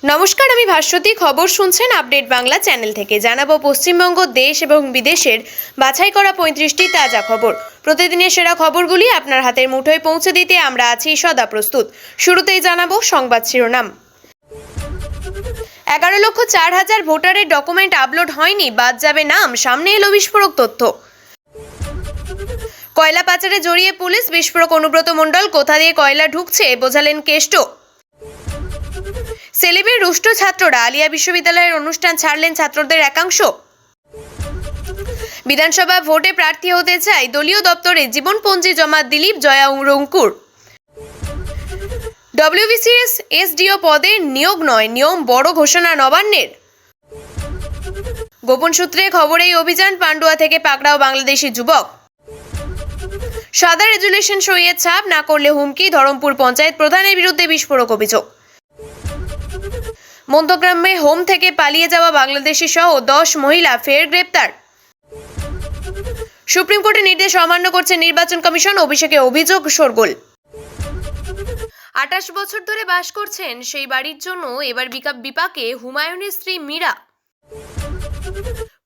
নমস্কার, আমি ভাস্বতী। খবর শুনছেন আপডেট বাংলা চ্যানেল থেকে। জানাবো পশ্চিমবঙ্গ, দেশ এবং বিদেশের বাছাই করা 35টি তাজা খবর। প্রতিদিনের সেরা খবরগুলি আপনার হাতের মুঠোয় পৌঁছে দিতে আমরা আছি সদা প্রস্তুত। শুরুতেই জানাবো সংবাদ শিরোনাম। 11,04,000 ভোটারের ডকুমেন্ট আপলোড হয়নি, বাদ যাবে নাম। সামনে এলো বিস্ফোরক তথ্য। কয়লা পাচারে জড়িয়ে পুলিশ, বিস্ফোরক অনুব্রত মণ্ডল। কোথা দিয়ে কয়লা ঢুকছে বোঝালেন কেষ্ট। সেলিবের রুষ্ট ছাত্ররা, আলিয়া বিশ্ববিদ্যালয়ের অনুষ্ঠান ছাড়লেন ছাত্রদের একাংশ। বিধানসভা ভোটে প্রার্থী হতে চাই, দলীয় দপ্তরে জীবনপঞ্জি জমা দিলীপ, জয়া রঙ্কুর। ডব্লিউবিসিএস এসডিও পদে নিয়োগ নয়, নিয়ম বড় ঘোষণা নবান্নের। গোপন সূত্রে খবর, এই অভিযান পান্ডুয়া থেকে পাকড়াও বাংলাদেশি যুবক। সাদা রেজুলেশন সইয়ে ছাপ না করলে হুমকি, ধরমপুর পঞ্চায়েত প্রধানের বিরুদ্ধে বিস্ফোরক অভিযোগ। মধ্যগ্রামে হোম থেকে পালিয়ে যাওয়া বাংলাদেশি সহ 10 মহিলা ফের গ্রেপ্তার। সুপ্রিম কোর্টের নির্দেশ অমান্য করছে নির্বাচন কমিশন, অভিষেকে অভিযোগ শোরগোল। 28 বছর ধরে বাস করছেন সেই বাড়ির জন্য এবার বিপাকে হুমায়ুনের স্ত্রী মীরা।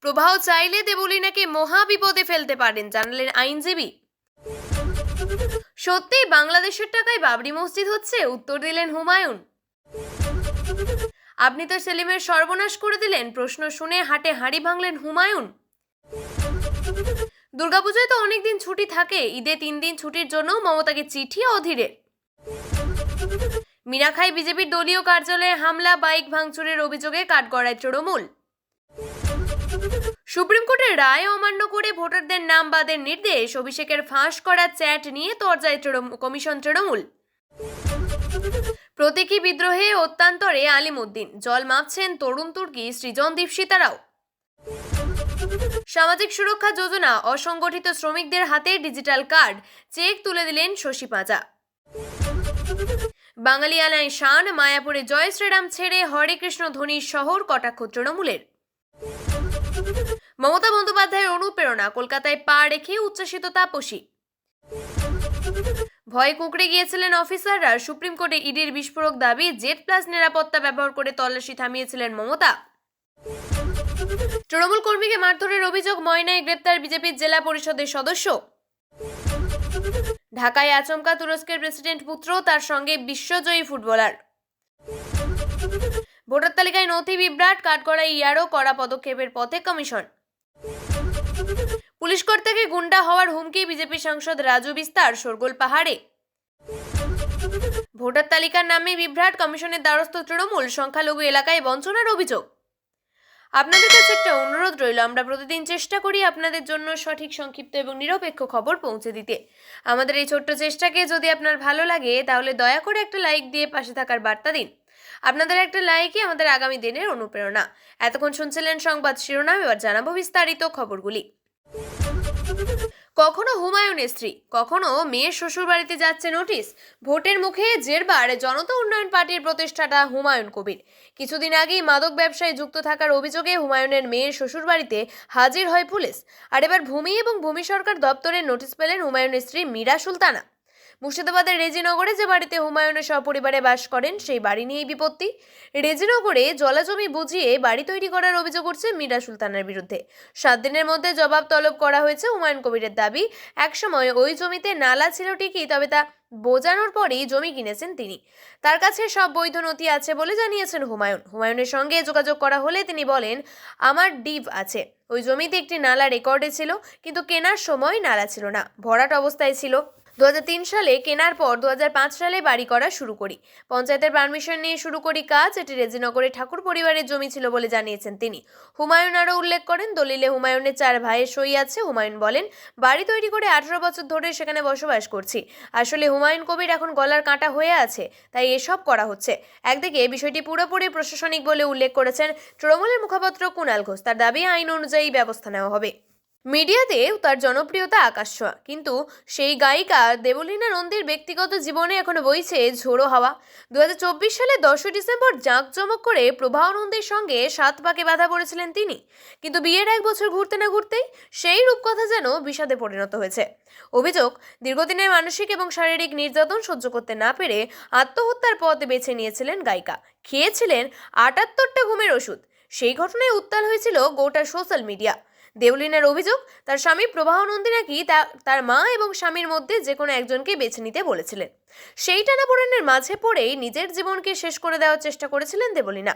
প্রবাহ চাইলে দেবলীনাকে মহা বিপদে ফেলতে পারেন, জানালেন আইনজীবী। সত্যি বাংলাদেশের টাকায় বাবরি মসজিদ হচ্ছে, উত্তর দিলেন হুমায়ুন। আপনি তো সেলিমের সর্বনাশ করে দিলেন, প্রশ্ন শুনে হাটে হাঁড়ি ভাঙলেন হুমায়ুন। দুর্গাপূজায় তো অনেকদিন ছুটি থাকে, ঈদে 3 দিন ছুটির জন্য মমতাকে চিঠি অধীরের। মিরাখাই বিজেপির দলীয় কার্যালয়ে হামলা, বাইক ভাঙচুরের অভিযোগে কাঠগড়ায় তৃণমূল। সুপ্রিম কোর্টের রায় অমান্য করে ভোটারদের নাম বাদের নির্দেশ, অভিষেকের ফাঁস করা চ্যাট নিয়ে তরজায় কমিশন তৃণমূল। প্রতীকী বিদ্রোহে অত্যান্তরে আলিমউদ্দিন, জল মাপছেন তরুণ তুর্কি সৃজন দীপশিতারাও। সামাজিক সুরক্ষা যোজনা, অসংগঠিত শ্রমিকদের হাতে ডিজিটাল কার্ড, চেক তুলে দিলেন শশী পাঁজা। বাঙালিয়ানায় শান, মায়াপুরে জয় শ্রীরাম ছেড়ে হরে কৃষ্ণ ধ্বনির শহর, কটাক্ষ তৃণমূলের। মমতা বন্দ্যোপাধ্যায়ের অনুপ্রেরণা, কলকাতায় পা রেখে উচ্ছ্বাসিত তাপসী। ভয়ে কুঁকড়ে গিয়েছিলেন অফিসাররা, সুপ্রিম কোর্টে ইডির বিস্ফোরক দাবি, Z+ নিরাপত্তা ব্যবহার করে তল্লাশি থামিয়েছিলেন মমতা। তৃণমূল কর্মীকে মারধরের অভিযোগ, ময়নায় গ্রেপ্তার বিজেপির জেলা পরিষদের সদস্য। ঢাকায় আচমকা তুরস্কের প্রেসিডেন্ট পুত্র, তার সঙ্গে বিশ্বজয়ী ফুটবলার। ভোটার তালিকায় নথি বিভ্রাট, কাঠগড়ায় ইয়ারও কড়া পদক্ষেপের পথে কমিশন। পুলিশ কর্তাকে গুন্ডা হওয়ার হুমকি, বিজেপি সাংসদ রাজু বিস্তার, শোরগোল পাহাড়ে। ভোটার তালিকার নামে বিভ্রাট, কমিশনের দ্বারস্থ তৃণমূল, সংখ্যালঘু এলাকায় বঞ্চনার অভিযোগ। আপনাদের কাছে একটা অনুরোধ রইল, আমরা প্রতিদিন চেষ্টা করি আপনাদের জন্য সঠিক, সংক্ষিপ্ত এবং নিরপেক্ষ খবর পৌঁছে দিতে। আমাদের এই ছোট্ট চেষ্টাকে যদি আপনার ভালো লাগে তাহলে দয়া করে একটা লাইক দিয়ে পাশে থাকার বার্তা দিন। আপনাদের একটা লাইকই আমাদের আগামী দিনের অনুপ্রেরণা। এতক্ষণ শুনছিলেন সংবাদ শিরোনাম, এবার জানাবো বিস্তারিত খবরগুলি। কখনো হুমায়ুনের স্ত্রী, কখনো মেয়ের শ্বশুর বাড়িতে যাচ্ছে নোটিশ। ভোটের মুখে জেরবার জনতা উন্নয়ন পার্টির প্রতিষ্ঠাতা হুমায়ুন কবির। কিছুদিন আগেই মাদক ব্যবসায় যুক্ত থাকার অভিযোগে হুমায়ুনের মেয়ের শ্বশুর বাড়িতে হাজির হয় পুলিশ। আর এবার ভূমি এবং ভূমি সরকার দপ্তরের নোটিশ পেলেন হুমায়ুনের স্ত্রী মীরা সুলতানা। মুর্শিদাবাদের রেজিনগরে যে বাড়িতে হুমায়ুনের সপরিবারে বাস করেন সেই বাড়ি নিয়েই বিপত্তি। রেজিনগরে জলাজমি বুঝিয়ে বাড়ি তৈরি করার অভিযোগ উঠছে মীরা সুলতানার বিরুদ্ধে। 7 দিনের মধ্যে জবাব তলব করা হয়েছে। হুমায়ুন কবিরের দাবি, একসময় ওই জমিতে নালা ছিল ঠিকই, তবে তা বোঝানোর পরেই জমি কিনেছেন তিনি। তার কাছে সব বৈধ নথি আছে বলে জানিয়েছেন হুমায়ুনের সঙ্গে যোগাযোগ করা হলে তিনি বলেন, আমার ডিভ আছে, ওই জমিতে একটি নালা রেকর্ডে ছিল, কিন্তু কেনার সময় নালা ছিল না, ভরাট অবস্থায় ছিল। 2003 সালে কেনার পর 2005 সালে বাড়ি করা শুরু করি। পঞ্চায়েতের পারমিশন নিয়ে শুরু করি কাজ। এটি রেজিনগরে ঠাকুর পরিবারের জমি ছিল বলে জানিয়েছেন তিনি। হুমায়ুন আরও উল্লেখ করেন, দলিলে হুমায়ুনের 4 ভাইয়ের সই আছে। হুমায়ুন বলেন, বাড়ি তৈরি করে 18 বছর ধরে সেখানে বসবাস করছি। আসলে হুমায়ুন কবির এখন গলার কাঁটা হয়ে আছে, তাই এসব করা হচ্ছে। একদিকে বিষয়টি পুরোপুরি প্রশাসনিক বলে উল্লেখ করেছেন তৃণমূলের মুখপাত্র কুণাল ঘোষ। তার দাবি, আইন অনুযায়ী ব্যবস্থা নেওয়া হবে। মিডিয়াতেও তার জনপ্রিয়তা আকাশ ছোঁয়া, কিন্তু সেই গায়িকা দেবলীনা নন্দীর ব্যক্তিগত জীবনে এখনো বইছে ঝোড়ো হাওয়া। 2024 সালে 10 ডিসেম্বর জাঁকজমক করে প্রবাহ নন্দীর সঙ্গে 7 পাকে বাধা পড়েছিলেন তিনি, কিন্তু বিয়ের 1 বছর ঘুরতে না ঘুরতেই সেই রূপকথা যেন বিষাদে পরিণত হয়েছে। অভিযোগ, দীর্ঘদিনের মানসিক এবং শারীরিক নির্যাতন সহ্য করতে না পেরে আত্মহত্যার পথ বেছে নিয়েছিলেন গায়িকা, খেয়েছিলেন 78টা ঘুমের ওষুধ। সেই ঘটনায় উত্তাল হয়েছিল গোটা সোশ্যাল মিডিয়া। দেবলীনার অভিযোগ, তার স্বামী প্রবাহ নন্দী নাকি তার মা এবং স্বামীর মধ্যে যে কোনো একজনকে বেছে নিতে বলেছিলেন। সেই টানাপোড়েনের মাঝে পড়েই নিজের জীবনকে শেষ করে দেওয়ার চেষ্টা করেছিলেন দেবলীনা।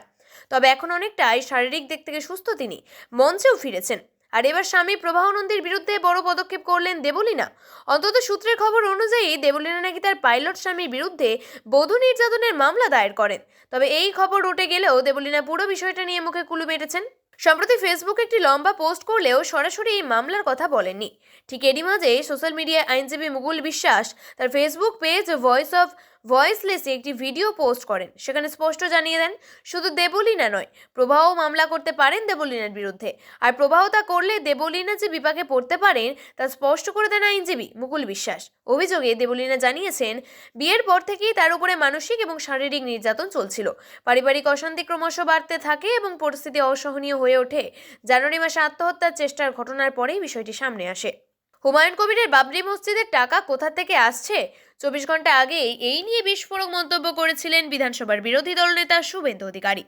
তবে এখন অনেকটাই শারীরিক দিক থেকে সুস্থ তিনি, মঞ্চেও ফিরেছেন। আর এবার স্বামী প্রবাহ নন্দীর বিরুদ্ধে বড় পদক্ষেপ করলেন দেবলীনা। অন্তত সূত্রের খবর অনুযায়ী দেবলীনা নাকি তার পাইলট স্বামীর বিরুদ্ধে বধূ নির্যাতনের মামলা দায়ের করেন। তবে এই খবর উঠে গেলেও দেবলীনা পুরো বিষয়টা নিয়ে মুখে কুলু মেটেছেন। সম্প্রতি ফেসবুকে একটি লম্বা পোস্ট করলেও সরাসরি এই মামলার কথা বলেননি। ঠিক এরই মাঝে সোশ্যাল মিডিয়ায় আইনজীবী মুকুল বিশ্বাস তার ফেসবুক পেজ ভয়েস অফ ভয়েসলেসে একটি ভিডিও পোস্ট করেন। সেখানে স্পষ্ট জানিয়ে দেন, শুধু দেবলীনা নয়, প্রবাহও মামলা করতে পারেন দেবলীনার বিরুদ্ধে। আর প্রবাহ তা করলে দেবলীনা যে বিপাকে পড়তে পারেন তা স্পষ্ট করে দেন আইনজীবী মুকুল বিশ্বাস। অভিযোগে দেবলীনা জানিয়েছেন, বিয়ের পর থেকেই তার উপরে মানসিক এবং শারীরিক নির্যাতন চলছিল। পারিবারিক অশান্তি ক্রমশ বাড়তে থাকে এবং পরিস্থিতি অসহনীয় হয়ে ওঠে। জানুয়ারি মাসে আত্মহত্যার চেষ্টার ঘটনার পরেই বিষয়টি সামনে আসে। হুমায়ুন কবিরের বাবরি মসজিদের টাকা কোথা থেকে আসছে? 24 ঘন্টা আগেই এই নিয়ে বিস্ফোরক মন্তব্য করেছিলেন বিধানসভার বিরোধী দলনেতা শুভেন্দু অধিকারী।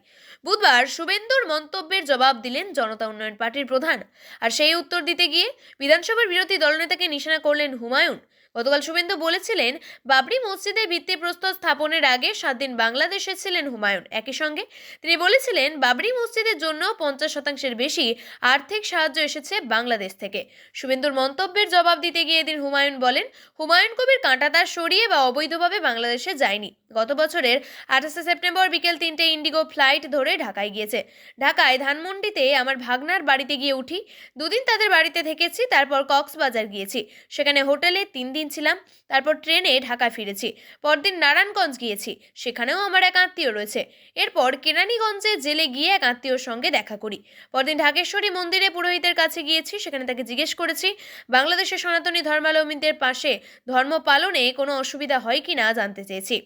বুধবার শুভেন্দুর মন্তব্যের জবাব দিলেন জনতা উন্নয়ন পার্টির প্রধান। আর সেই উত্তর দিতে গিয়ে বিধানসভার বিরোধী দলনেতাকে নিশানা করলেন হুমায়ুন। গতকাল শুভেন্দু বলেছিলেন, বাবরি মসজিদের ভিত্তিপ্রস্তর স্থাপনের আগে 7 দিন বাংলাদেশে ছিলেন হুমায়ুন। একই সঙ্গে তিনি বলেছিলেন, বাবরি মসজিদের জন্য 50% বেশি আর্থিক সাহায্য এসেছে বাংলাদেশ থেকে। শুভেন্দুর মন্তব্যের জবাব দিতে গিয়ে এদিন হুমায়ুন বলেন, হুমায়ুন কবির কাঁটাতার সরিয়ে বা অবৈধভাবে বাংলাদেশে যায়নি। গত বছরের 28 সেপ্টেম্বর বিকেল 3টে ইন্ডিগো ফ্লাইট ধরে ঢাকায় গিয়েছে। ঢাকায় ধানমন্ডিতে আমার ভাগনার বাড়িতে গিয়ে উঠি। 2 দিন তাদের বাড়িতে থেকেছি, তারপর কক্সবাজার গিয়েছি, সেখানে হোটেলে 3 দিন ছিলাম। তারপর ট্রেনে ঢাকা ফিরেছি। পরদিন নারায়ণগঞ্জ গিয়েছি, সেখানেও আমার এক আত্মীয় রয়েছে। এরপর কেরানীগঞ্জে জেলে গিয়ে এক আত্মীয়র সঙ্গে দেখা করি। পরদিন ঢাকেশ্বরী মন্দিরে পুরোহিতের কাছে গিয়েছি, সেখানে তাকে জিজ্ঞেস করেছি বাংলাদেশের সনাতনী ধর্মাবলম্বীদের পাশে ধর্ম পালনে কোনো অসুবিধা হয় কিনা জানতে চেয়েছি।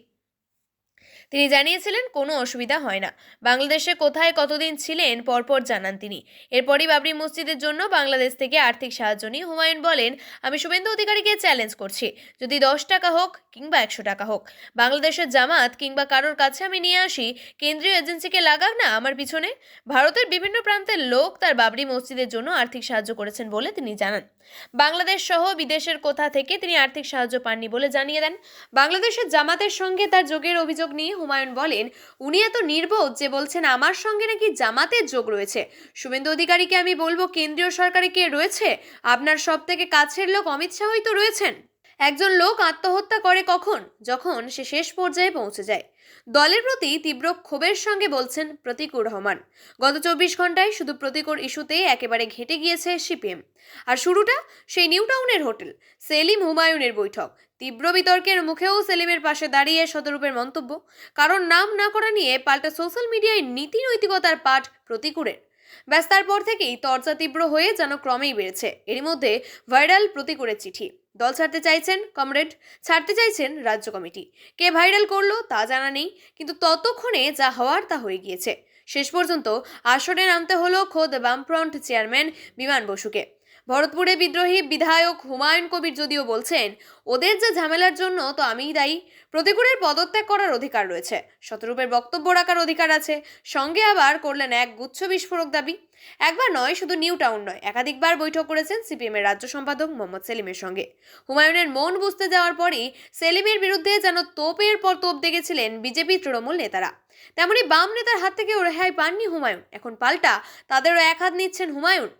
তিনি জানিয়েছিলেন কোনো অসুবিধা হয় না। বাংলাদেশে কোথায় কতদিন ছিলেন পরপর জানান তিনি। এরপরই বাবরি মসজিদের জন্য বাংলাদেশ থেকে আর্থিক সাহায্য নিয়ে হুমায়ুন বলেন, আমি শুভেন্দু অধিকারীকে চ্যালেঞ্জ করছি, যদি 10 টাকা হোক কিংবা 100 টাকা হোক, বাংলাদেশের জামাত কিংবা কারোর কাছে আমি নিয়ে আসি, কেন্দ্রীয় এজেন্সিকে লাগাক না আমার পিছনে। ভারতের বিভিন্ন প্রান্তের লোক তার বাবরি মসজিদের জন্য আর্থিক সাহায্য করেছেন বলে তিনি জানান। বাংলাদেশ সহ বিদেশের কোথা থেকে তিনি আর্থিক সাহায্য পাননি বলে জানিয়ে দেন। বাংলাদেশের জামাতের সঙ্গে তার যোগের অভিযোগ নিয়ে হুমায়ুন বলেন, উনি এত নির্বোধ যে বলছেন আমার সঙ্গে নাকি জামাতের যোগ রয়েছে। শুভেন্দু অধিকারীকে আমি বলবো, কেন্দ্রীয় সরকারে কে রয়েছে? আপনার সব থেকে কাছের লোক অমিত শাহই তো রয়েছেন। একজন লোক আত্মহত্যা করে কখন? যখন সে শেষ পর্যায়ে পৌঁছে যায়। দলের প্রতি তীব্র ক্ষোভের সঙ্গে বলছেন প্রতীকুর রহমান। গত 24 ঘন্টায় শুধু প্রতীকুর ইস্যুতে একেবারে ঘেঁটে গিয়েছে সিপিএম। আর শুরুটা সেই নিউ টাউনের হোটেল সেলিম হুমায়ুনের বৈঠক। তীব্র বিতর্কের মুখেও সেলিমের পাশে দাঁড়িয়ে শতরূপের মন্তব্য, কারণ নাম না করা নিয়ে পাল্টা সোশ্যাল মিডিয়ায় নীতি নৈতিকতার পাঠ প্রতীকুরের। ব্যাস তারপর থেকেই চর্চা তীব্র হয়ে যেন ক্রমেই বেড়েছে। এরই মধ্যে ভাইরাল প্রতীকুরের চিঠি। দল ছাড়তে চাইছেন কমরেড, ছাড়তে চাইছেন রাজ্য কমিটি। কে ভাইরাল করলো তা জানা নেই, কিন্তু ততক্ষণে যা হওয়ার তা হয়ে গিয়েছে। শেষ পর্যন্ত আসরে নামতে হলো খোদ বামফ্রন্ট চেয়ারম্যান বিমান বসুকে। ভরতপুরে বিদ্রোহী বিধায়ক হুমায়ুন কবির যদিও বলছেন, ওদের যে ঝামেলার জন্য তো আমিই দায়ী। প্রতিকূলের পদত্যাগ করার অধিকার রয়েছে, শতরূপের বক্তব্য রাখার অধিকার আছে। সঙ্গে আবার করলেন এক গুচ্ছ বিস্ফোরক দাবি। একবার নয়, শুধু নিউ টাউন নয়, একাধিকবার বৈঠক করেছেন সিপিএম এর রাজ্য সম্পাদক মোহাম্মদ সেলিমের সঙ্গে। হুমায়ুনের মন বুঝতে যাওয়ার পরই সেলিমের বিরুদ্ধে যেন তোপের পর তোপ দেখেছিলেন বিজেপি তৃণমূল নেতারা। তেমনি বাম নেতার হাত থেকেও রেহাই পাননি হুমায়ুন। এখন পাল্টা তাদেরও এক হাত নিচ্ছেন হুমায়ুন।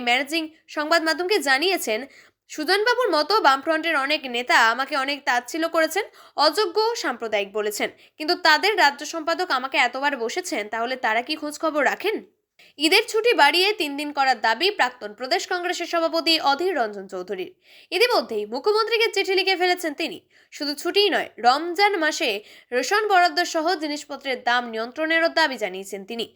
ম্যানেজিং সংবাদ মাধ্যমকে জানিয়েছেন, সুজনবাবুর মতো বামফ্রন্টের অনেক নেতা আমাকে অনেক তাচ্ছিল্য করেছেন, অযোগ্য সাম্প্রদায়িক বলেছেন, কিন্তু তাদের রাজ্য সম্পাদক আমাকে এতবার বসেছেন, তাহলে তারা কি খোঁজ খবর রাখেন? ঈদের ছুটি বাড়িয়ে 3 দিন করার দাবি প্রাক্তন প্রদেশ কংগ্রেসের সভাপতি অধীর রঞ্জন চৌধুরীর। ইতিমধ্যেই মুখ্যমন্ত্রীকে চিঠি লিখে ফেলেছেন তিনি। শুধু ছুটিই নয়, রমজান মাসে রেশন বরাদ্দ সহ জিনিসপত্রের দাম নিয়ন্ত্রণেরও দাবি জানিয়েছেন তিনি।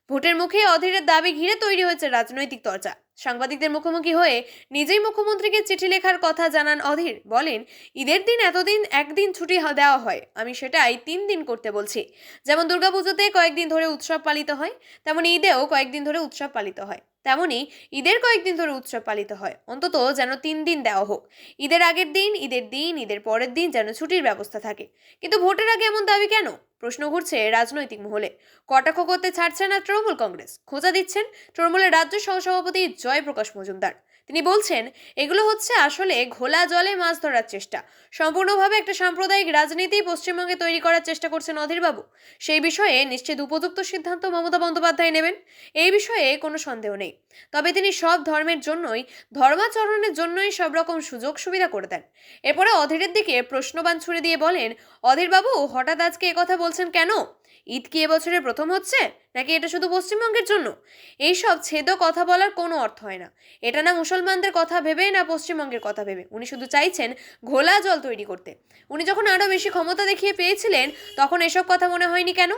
ভোটের মুখে অধীরের দাবি ঘিরে তৈরি হয়েছে রাজনৈতিক চর্চা। সাংবাদিকদের মুখোমুখি হয়ে নিজেই মুখ্যমন্ত্রীকে চিঠি লেখার কথা জানান অধীর। বলেন, ঈদের দিন এতদিন একদিন ছুটি দেওয়া হয়, আমি সেটাই 3 দিন করতে বলছি। যেমন দুর্গাপুজোতে কয়েকদিন ধরে উৎসব পালিত হয়, তেমনি ঈদেও কয়েকদিন ধরে উৎসব পালিত হয়, তেমনি ঈদের কয়েকদিন ধরে উৎসব পালিত হয়, অন্তত যেন 3 দিন দেওয়া হোক। ঈদের আগের দিন, ঈদের দিন, ঈদের পরের দিন যেন ছুটির ব্যবস্থা থাকে। কিন্তু ভোটের আগে এমন দাবি কেন? প্রশ্ন ঘুরছে রাজনৈতিক মহলে। কটাক্ষ করতে ছাড়ছে না তৃণমূল কংগ্রেস, খোঁচা দিচ্ছেন তৃণমূলের রাজ্য সহসভাপতি জয়প্রকাশ মজুমদার। তিনি বলছেন, এগুলো হচ্ছে আসলে ঘোলা জলে মাছ ধরার চেষ্টা। সম্পূর্ণভাবে একটা সাম্প্রদায়িক রাজনীতি পশ্চিমবঙ্গে তৈরি করার চেষ্টা করছেন অধীরবাবু। সেই বিষয়ে নিশ্চিত উপযুক্ত সিদ্ধান্ত মমতা বন্দ্যোপাধ্যায় নেবেন, এই বিষয়ে কোনো সন্দেহ নেই। তবে তিনি সব ধর্মের জন্যই, ধর্মাচরণের জন্যই সব রকম সুযোগ সুবিধা করে দেন। এরপরে অধীরের দিকে প্রশ্নবাণ ছুড়ে দিয়ে বলেন, অধীরবাবু হঠাৎ আজকে একথা বলছেন কেন? ঈদ কি এবছরের প্রথম হচ্ছে, নাকি এটা শুধু পশ্চিমবঙ্গের জন্য? এইসব ছেদ কথা বলার কোনো অর্থ হয় না। এটা না মুসলমানদের কথা ভেবে, না পশ্চিমবঙ্গের কথা ভেবে। উনি শুধু চাইছেন ঘোলা জল তৈরি করতে। উনি যখন আরো বেশি ক্ষমতা দেখিয়ে পেয়েছিলেন, তখন এসব কথা মনে হয়নি কেন?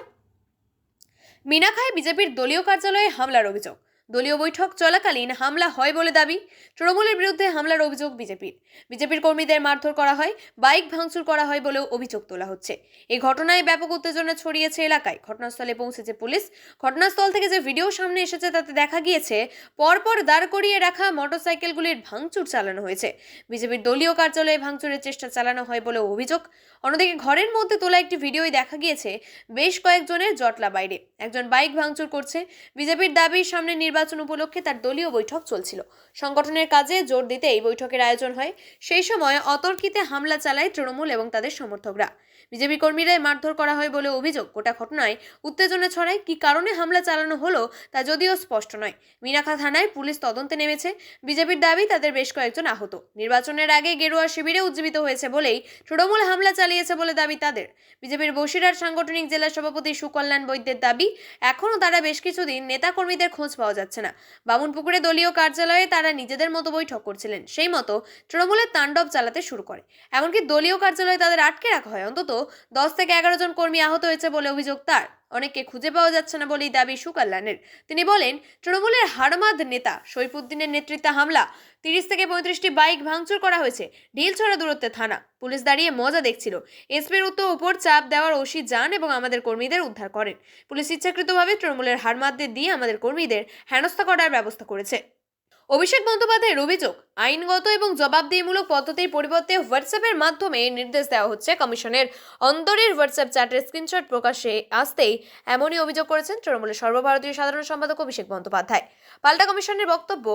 মিনাখায় বিজেপির দলীয় কার্যালয়ে হামলার অভিযোগ। দলীয় বৈঠক চলাকালীন হামলা হয় বলে দাবি। তৃণমূলের বিরুদ্ধে হামলার অভিযোগ বিজেপির কর্মীদের মারধর করা হয়, বাইক ভাঙচুর করা হয় বলেও অভিযোগ তোলা হচ্ছে। এই ঘটনায় ব্যাপক উত্তেজনা ছড়িয়েছে এলাকায়। ঘটনাস্থলে পৌঁছেছে পুলিশ। ঘটনাস্থল থেকে যে ভিডিও সামনে এসেছে তাতে দেখা গিয়েছে পরপর দাঁড় করিয়ে রাখা মোটরসাইকেলগুলির ভাঙচুর চালানো হয়েছে। বিজেপির দলীয় কার্যালয়ে ভাঙচুরের চেষ্টা চালানো হয় বলেও অভিযোগ। অন্যদিকে ঘরের মধ্যে তোলা একটি ভিডিওয় দেখা গিয়েছে বেশ কয়েকজনের জটলা বাইরে, একজন বাইক ভাঙচুর করছে। বিজেপির দাবি, সামনে নির্বাচন উপলক্ষে তার দলীয় বৈঠক চলছিল, সংগঠনের কাজে জোর দিতে এই বৈঠকের আয়োজন হয়। সেই সময় অতর্কিতে হামলা চালায় তৃণমূল এবং তাদের সমর্থকরা। বিজেপি কর্মীরাই মারধর করা হয় বলে অভিযোগ। গোটা ঘটনায় উত্তেজনা ছড়ায়। কি কারণে হামলা চালানো হলো তা যদিও স্পষ্ট নয়। মিনাখা থানায় পুলিশ তদন্তে নেমেছে। বিজেপির দাবি, তাদের বেশ কয়েকজন আহত। নির্বাচনের আগে গেরুয়া শিবিরে উজ্জীবিত হয়েছে বলেই তৃণমূল হামলা চালিয়েছে বলে দাবি তাদের। বিজেপির বসিরহাট সাংগঠনিক জেলা সভাপতি সুকল্যাণ বৈদ্যের দাবি, এখনও তারা বেশ কিছুদিন নেতাকর্মীদের খোঁজ পাওয়া যাচ্ছে না। বামুনপুকুরে দলীয় কার্যালয়ে তারা নিজেদের মতো বৈঠক করছিলেন, সেই মতো তৃণমূলের তাণ্ডব চালাতে শুরু করে। এমনকি দলীয় কার্যালয়ে তাদের আটকে রাখা হয়। অন্তত 10 থেকে 11 জন কর্মী আহত হয়েছে বলে অভিযোগ তার। অনেককে খুঁজে পাওয়া যাচ্ছে না বলেই দাবি সুকল্যাণের। তিনি বলেন, তৃণমূলের হাড়মাদ নেতা সৈফুদ্দিনের নেতৃত্বে হামলা, 30 থেকে 35টি বাইক ভাঙচুর করা হয়েছে। ঢিলছড়া দূরত্বে থানা, পুলিশ দাঁড়িয়ে মজা দেখছিল। এসপির উপর চাপ দেওয়ার ওসি যান এবং আমাদের কর্মীদের উদ্ধার করেন। পুলিশ ইচ্ছাকৃতভাবে তৃণমূলের হাড়মাদদের দিয়ে আমাদের কর্মীদের হেনস্থা করার ব্যবস্থা করেছে। অভিষেক বন্দ্যোপাধ্যায়ের অভিযোগ, আইনগত এবং জবাবদিহিমূলক পদ্ধতির পরিবর্তে হোয়াটসঅ্যাপের মাধ্যমে নির্দেশ দেওয়া হচ্ছে। কমিশনের অন্তরের হোয়াটসঅ্যাপ চ্যাটের স্ক্রিনশট প্রকাশ্যে আসতেই এমনই অভিযোগ করেছেন তৃণমূলের সর্বভারতীয় সাধারণ সম্পাদক অভিষেক বন্দ্যোপাধ্যায়। পাল্টা কমিশনের বক্তব্য,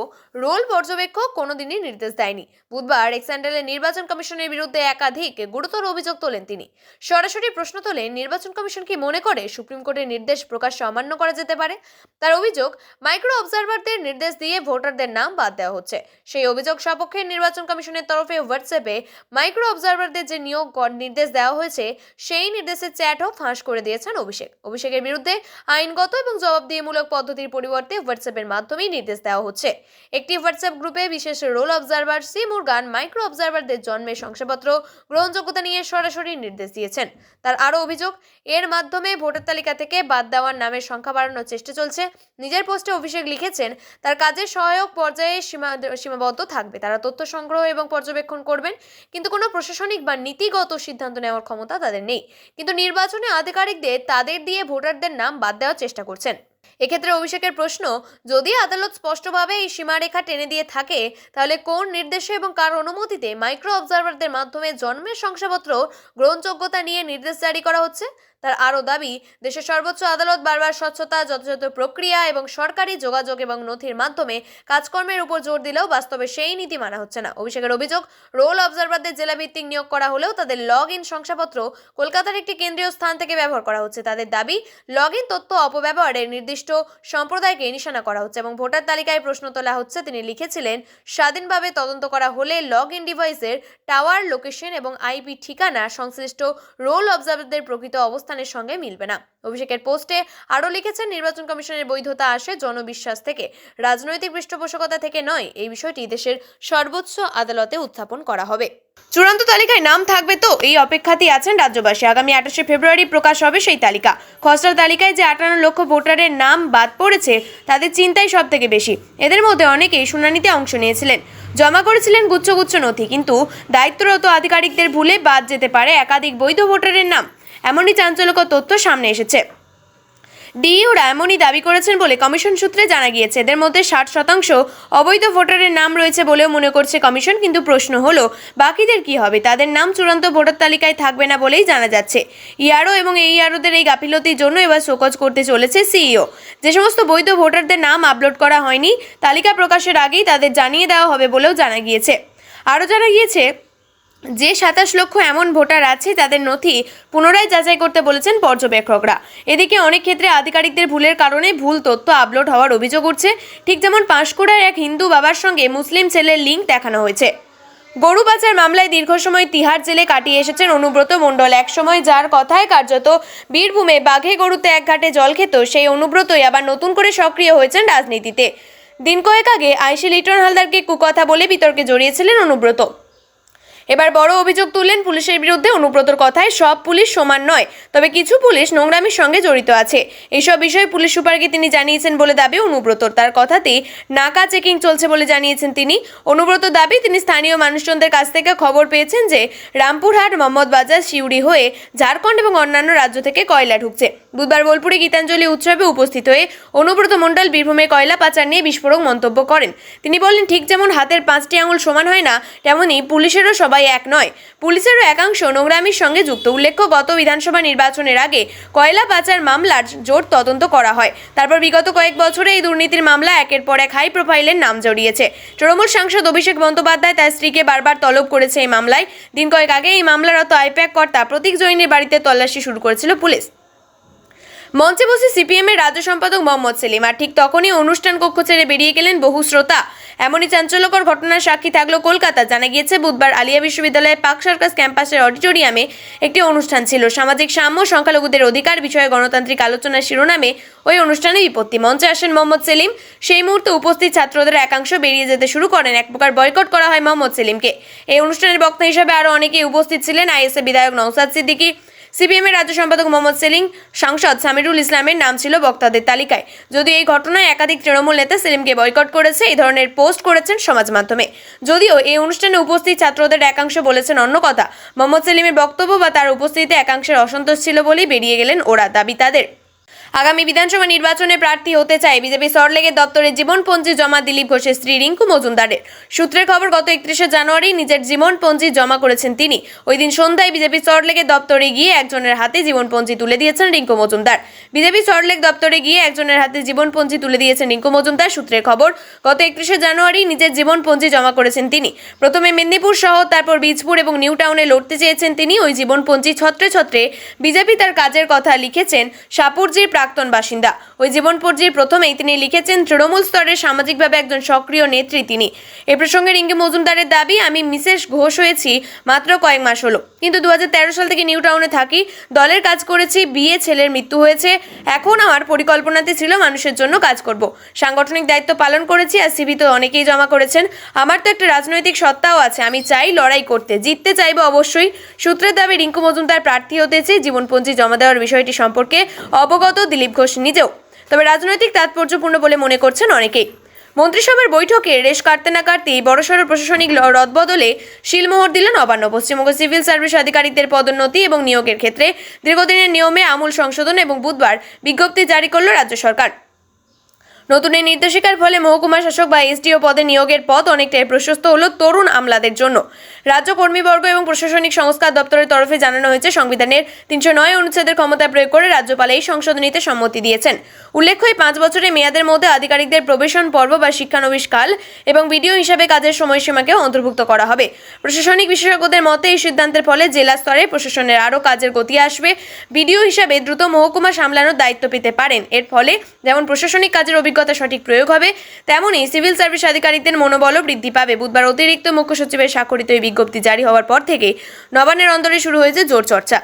রোল পর্যবেক্ষক কোনোদিনই নির্দেশ দেয়নি। বুধবার এক্স্যান্ডেলে নির্বাচন কমিশনের বিরুদ্ধে একাধিক গুরুতর অভিযোগ তোলেন তিনি। সরাসরি প্রশ্ন তোলেন, নির্বাচন কমিশন কি মনে করে সুপ্রিম কোর্টের নির্দেশ প্রকাশ্যে অমান্য করা যেতে পারে? তার অভিযোগ, মাইক্রো অবজারভারদের নির্দেশ দিয়ে ভোটারদের নাম বাদ দেওয়া হচ্ছে। সেই অভিযোগ সপক্ষে নির্বাচন কমিশনের তরফে হোয়াটসঅ্যাপে মাইক্রো অবজারভারদের যে নিয়োগ নির্দেশ দেওয়া হয়েছে, সেই নির্দেশের চ্যাটও ফাঁস করে দিয়েছেন অভিষেকের বিরুদ্ধে আইনগত এবং জবাবদিহিমূলক পদ্ধতির পরিবর্তে হোয়াটসঅ্যাপের মাধ্যমেই নির্দেশ দেওয়া হচ্ছে। একটি হোয়াটসঅ্যাপ গ্রুপে বিশেষ roll observer C Murugan micro অবজারভারদের জন্মের শংসাপত্র গ্রহণযোগ্যতা নিয়ে সরাসরি নির্দেশ দিয়েছেন। তার আরও অভিযোগ, এর মাধ্যমে ভোটার তালিকা থেকে বাদ দেওয়ার নামের সংখ্যা বাড়ানোর চেষ্টা চলছে। নিজের পোস্টে অভিষেক লিখেছেন, তার কাজের সহায়ক পর্যায়ে সীমাবদ্ধ থাকবে। তারা তথ্য সংগ্রহ এবং পর্যবেক্ষণ করবেন, কিন্তু কোনো প্রশাসনিক বা নীতিগত সিদ্ধান্ত নেওয়ার ক্ষমতা তাদের নেই। কিন্তু নির্বাচনে আধিকারিকদের তাদের দিয়ে ভোটারদের নাম বাদ দেওয়ার চেষ্টা করছেন। এক্ষেত্রে অভিষেকের প্রশ্ন, যদি আদালত স্পষ্টভাবে এই সীমারেখা টেনে দিয়ে থাকে, তাহলে কোন নির্দেশে এবং কার অনুমতিতে মাইক্রো অবজারভারদের মাধ্যমে জন্মের শংসাপত্র গ্রহণযোগ্যতা নিয়ে নির্দেশ জারি করা হচ্ছে? তার আরও দাবি, দেশের সর্বোচ্চ আদালত বারবার স্বচ্ছতা, যথাযথ প্রক্রিয়া এবং সরকারি যোগাযোগ এবং নথির মাধ্যমে কাজকর্মের উপর জোর দিলেও বাস্তবে সেই নীতি মানা হচ্ছে না। অভিষেকের অভিযোগ, রোল অবজারভারদের জেলাভিত্তিক নিয়োগ করা হলেও তাদের লগ ইন শংসাপত্র কলকাতার একটি কেন্দ্রীয় স্থান থেকে ব্যবহার করা হচ্ছে। তাদের দাবি, লগ ইন তথ্য অপব্যবহারের নির্দিষ্ট সম্প্রদায়কে নিশানা করা হচ্ছে এবং ভোটার তালিকায় প্রশ্ন তোলা হচ্ছে। তিনি লিখেছিলেন, স্বাধীনভাবে তদন্ত করা হলে লগ ইন ডিভাইসের টাওয়ার লোকেশন এবং আইপি ঠিকানা সংশ্লিষ্ট রোল অবজারভারদের প্রকৃত অবস্থা অবস্থানের সঙ্গে মিলবে না। অভিষেকের পোস্টে আরও লিখেছেন, নির্বাচন কমিশনের বৈধতা আসে জনবিশ্বাস থেকে, রাজনৈতিক পৃষ্ঠপোষকতা থেকে নয়। এই বিষয়টি দেশের সর্বোচ্চ আদালতে উত্থাপন করা হবে। চূড়ান্ত তালিকায় নাম থাকবে তো, এই অপেক্ষাতেই আছেন রাজ্যবাসী। আগামী 28শে ফেব্রুয়ারি প্রকাশ হবে সেই তালিকা। খসড়া তালিকায় যে 58 লক্ষ ভোটারের নাম বাদ পড়েছে তাদের চিন্তাই সব থেকে বেশি। এদের মধ্যে অনেকেই শুনানিতে অংশ নিয়েছিলেন, জমা করেছিলেন গুচ্ছ গুচ্ছ নথি, কিন্তু দায়িত্বরত আধিকারিকদের ভুলে বাদ যেতে পারে একাধিক বৈধ ভোটারের নাম। এমনই চাঞ্চল্যকর তথ্য সামনে এসেছে। ডিইওরা এমনই দাবি করেছেন বলে কমিশন সূত্রে জানা গিয়েছে। এদের মধ্যে 60% অবৈধ ভোটারের নাম রয়েছে বলেও মনে করছে কমিশন। কিন্তু প্রশ্ন হলো, বাকিদের কি হবে? তাদের নাম চূড়ান্ত ভোটার তালিকায় থাকবে না বলেই জানা যাচ্ছে। ইআরও এবং এইআরওদের এই গাফিলতির জন্য এবার শোকজ করতে চলেছে সিইও। যে সমস্ত বৈধ ভোটারদের নাম আপলোড করা হয়নি, তালিকা প্রকাশের আগেই তাদের জানিয়ে দেওয়া হবে বলেও জানা গিয়েছে। আরও জানা গিয়েছে যে 27 লক্ষ এমন ভোটার আছে তাদের নথি পুনরায় যাচাই করতে বলেছেন পর্যবেক্ষকরা। এদিকে অনেক ক্ষেত্রে আধিকারিকদের ভুলের কারণে ভুল তথ্য আপলোড হওয়ার অভিযোগ উঠছে। ঠিক যেমন পাঁশকুড়ার এক হিন্দু বাবার সঙ্গে মুসলিম ছেলের লিঙ্ক দেখানো হয়েছে। গরু পাচার মামলায় দীর্ঘ সময় তিহার জেলে কাটিয়ে এসেছেন অনুব্রত মণ্ডল। এক সময় যার কথায় কার্যত বীরভূমে বাঘে গরুতে এক ঘাটে জল খেত, সেই অনুব্রতই আবার নতুন করে সক্রিয় হয়েছেন রাজনীতিতে। দিন কয়েক আগে আইসি লিটন হালদারকে কুকথা বলে বিতর্কে জড়িয়েছিলেন অনুব্রত। এবার বড় অভিযোগ তুললেন পুলিশের বিরুদ্ধে। অনুব্রতর কথায় সব পুলিশ সমান নয়, তবে কিছু পুলিশ নোংরামির সঙ্গে জড়িত আছে। এইসব বিষয়ে পুলিশ সুপারকে তিনি জানিয়েছেন বলে দাবি অনুব্রতর। তার কথাতেই নাকা চেকিং চলছে বলে জানিয়েছেন তিনি। অনুব্রত দাবি, তিনি স্থানীয় মানুষজনদের কাছ থেকে খবর পেয়েছেন যে রামপুরহাট, মোহাম্মদবাজার, সিউড়ি হয়ে ঝাড়খণ্ড এবং অন্যান্য রাজ্য থেকে কয়লা ঢুকছে। বুধবার বোলপুরে গীতাঞ্জলি উৎসবে উপস্থিত হয়ে অনুব্রত মণ্ডল বীরভূমে কয়লা পাচার নিয়ে বিস্ফোরক মন্তব্য করেন। তিনি বলেন, ঠিক যেমন হাতের 5টি আঙুল সমান হয় না, তেমনই পুলিশেরও সবাই এক নয়। পুলিশেরও একাংশ নোংরামির সঙ্গে যুক্ত। উল্লেখ্য, গত বিধানসভা নির্বাচনের আগে কয়লা পাচার মামলার জোর তদন্ত করা হয়। তারপর বিগত কয়েক বছরে এই দুর্নীতির মামলা একের পর এক হাই প্রোফাইলের নাম জড়িয়েছে। তৃণমূল সাংসদ অভিষেক বন্দ্যোপাধ্যায় তার স্ত্রীকে বারবার তলব করেছে এই মামলায়। দিন কয়েক আগে এই মামলারত আইপ্যাক কর্তা প্রতীক জৈনের বাড়িতে তল্লাশি শুরু করেছিল পুলিশ। মঞ্চে বসে সিপিএমের রাজ্য সম্পাদক মোহাম্মদ সেলিম, আর ঠিক তখনই অনুষ্ঠান কক্ষ ছেড়ে বেরিয়ে গেলেন বহু শ্রোতা। এমনই চাঞ্চল্যকর ঘটনার সাক্ষী থাকলো কলকাতা। জানা গিয়েছে, বুধবার আলিয়া বিশ্ববিদ্যালয়ের পার্ক সার্কাস ক্যাম্পাসের অডিটোরিয়ামে একটি অনুষ্ঠান ছিল। সামাজিক সাম্য, সংখ্যালঘুদের অধিকার বিষয়ে গণতান্ত্রিক আলোচনার শিরোনামে ওই অনুষ্ঠানে বিপত্তি। মঞ্চে আসেন মোহাম্মদ সেলিম। সেই মুহূর্তে উপস্থিত ছাত্রদের একাংশ বেরিয়ে যেতে শুরু করেন। এক প্রকার বয়কট করা হয় মোহাম্মদ সেলিমকে। এই অনুষ্ঠানের বক্তা হিসেবে আরও অনেকেই উপস্থিত ছিলেন। আইএসএ বিধায়ক নওশাদ সিদ্দিকী, সিপিএমের রাজ্য সম্পাদক মোহাম্মদ সেলিম, সাংসদ সামিরুল ইসলামের নাম ছিল বক্তাদের তালিকায়। যদিও এই ঘটনায় একাধিক তৃণমূল নেতা সেলিমকে বয়কট করেছে, এই ধরনের পোস্ট করেছেন সমাজ মাধ্যমে। যদিও এই অনুষ্ঠানে উপস্থিত ছাত্রদের একাংশ বলেছেন অন্য কথা। মোহাম্মদ সেলিমের বক্তব্য বা তার উপস্থিতিতে একাংশের অসন্তোষ ছিল বলেই বেরিয়ে গেলেন ওরা। দাবি তাদের, আগামী বিধানসভা নির্বাচনে প্রার্থী হতে চায় বিজেপি সল্টলেকের দপ্তরে জীবনপঞ্জি জমা দিলীপ ঘোষের স্ত্রী রিঙ্কু মজুমদারের। সূত্রের খবর, গত 31শে জানুয়ারি নিজের জীবনপঞ্জি জমা করেছেন তিনি। ওই দিন সন্ধ্যায় বিজেপি সল্টলেকের দপ্তরে গিয়ে একজনের হাতে জীবনপঞ্জি তুলে দিয়েছেন রিঙ্কু মজুমদার। বিজেপি সল্টলেক দপ্তরে গিয়ে একজনের হাতে জীবনপঞ্জি তুলে দিয়েছেন রিঙ্কু মজুমদার। সূত্রের খবর, গত 31শে জানুয়ারি নিজের জীবনপঞ্জি জমা করেছেন তিনি। প্রথমে মেদিনীপুর শহর, তারপর বীজপুর এবং নিউ টাউনে লড়তে চেয়েছেন তিনি। ওই জীবনপঞ্জি ছত্রে ছত্রে বিজেপি তার কাজের কথা লিখেছেন সাপুরজির প্রাক্তন বাসিন্দা। ওই জীবনপঞ্জির প্রথমেই তিনি লিখেছেন, তৃণমূল স্তরের সামাজিকভাবে একজন সক্রিয় নেত্রী তিনি। এ প্রসঙ্গে রিঙ্কু মজুমদারের দাবি, আমি মিসেস ঘোষ হয়েছি মাত্র কয়েক মাস হলো, কিন্তু 2013 সাল থেকে নিউ টাউনে থাকি, দলের কাজ করেছি, বিয়ে, ছেলের মৃত্যু হয়েছে। এখন আমার পরিকল্পনাতে ছিল মানুষের জন্য কাজ করব। সাংগঠনিক দায়িত্ব পালন করেছি, আর সিভি তো অনেকেই জমা করেছেন। আমার তো একটা রাজনৈতিক সত্তাও আছে, আমি চাই লড়াই করতে, জিততে চাইবো অবশ্যই। সূত্রের দাবি, রিঙ্কু মজুমদার প্রার্থী হতেছে। জীবনপঞ্জি জমা দেওয়ার বিষয়টি সম্পর্কে অবগত দিলীপ ঘোষ নিজেও, তবে রাজনৈতিক তাৎপর্যপূর্ণ বলে মনে করছেন অনেকেই। মন্ত্রিসভার বৈঠকে রেশ কাটতে না কাটতেই বড়সড় প্রশাসনিক রদবদলে শিলমোহর দিল নবান্ন। পশ্চিমবঙ্গ সিভিল সার্ভিস আধিকারিকদের পদোন্নতি এবং নিয়োগের ক্ষেত্রে দীর্ঘদিনের নিয়মে আমূল সংশোধন এবং বুধবার বিজ্ঞপ্তি জারি করল রাজ্য সরকার। নতুন এই নির্দেশিকার ফলে মহকুমা শাসক বা এসডিও পদে নিয়োগের পথ অনেকটাই প্রশস্ত হলো তরুণ আমলাদের জন্য। রাজ্য কর্মীবর্গ এবং প্রশাসনিক সংস্কার দপ্তরের তরফে জানানো হয়েছে, সংবিধানের 309 অনুচ্ছেদের ক্ষমতা প্রয়োগ করে রাজ্যপাল এই সংশোধনীতে সম্মতি দিয়েছেন। উল্লেখ্য, এই 5 বছরের মেয়াদের মধ্যে আধিকারিকদের প্রবেশন পর্ব বা শিক্ষানবিশ কাল এবং বিডিও হিসাবে কাজের সময়সীমাকেও অন্তর্ভুক্ত করা হবে। প্রশাসনিক বিশেষজ্ঞদের মতে এই সিদ্ধান্তের ফলে জেলা স্তরে প্রশাসনের আরও কাজের গতি আসবে। বিডিও হিসাবে দ্রুত মহকুমা সামলানোর দায়িত্ব পেতে পারেন। এর ফলে যেমন প্রশাসনিক কাজের অভিজ্ঞতা সঠিক প্রয়োগ হবে, তেমনই সিভিল সার্ভিস আধিকারিকদের মনোবলও বৃদ্ধি পাবে। বুধবার অতিরিক্ত মুখ্য সচিবের স্বাক্ষরিত এই বিজ্ঞপ্তি জারি হওয়ার পর থেকে নবান্নের অন্দরে শুরু হয়েছে জোর চর্চা।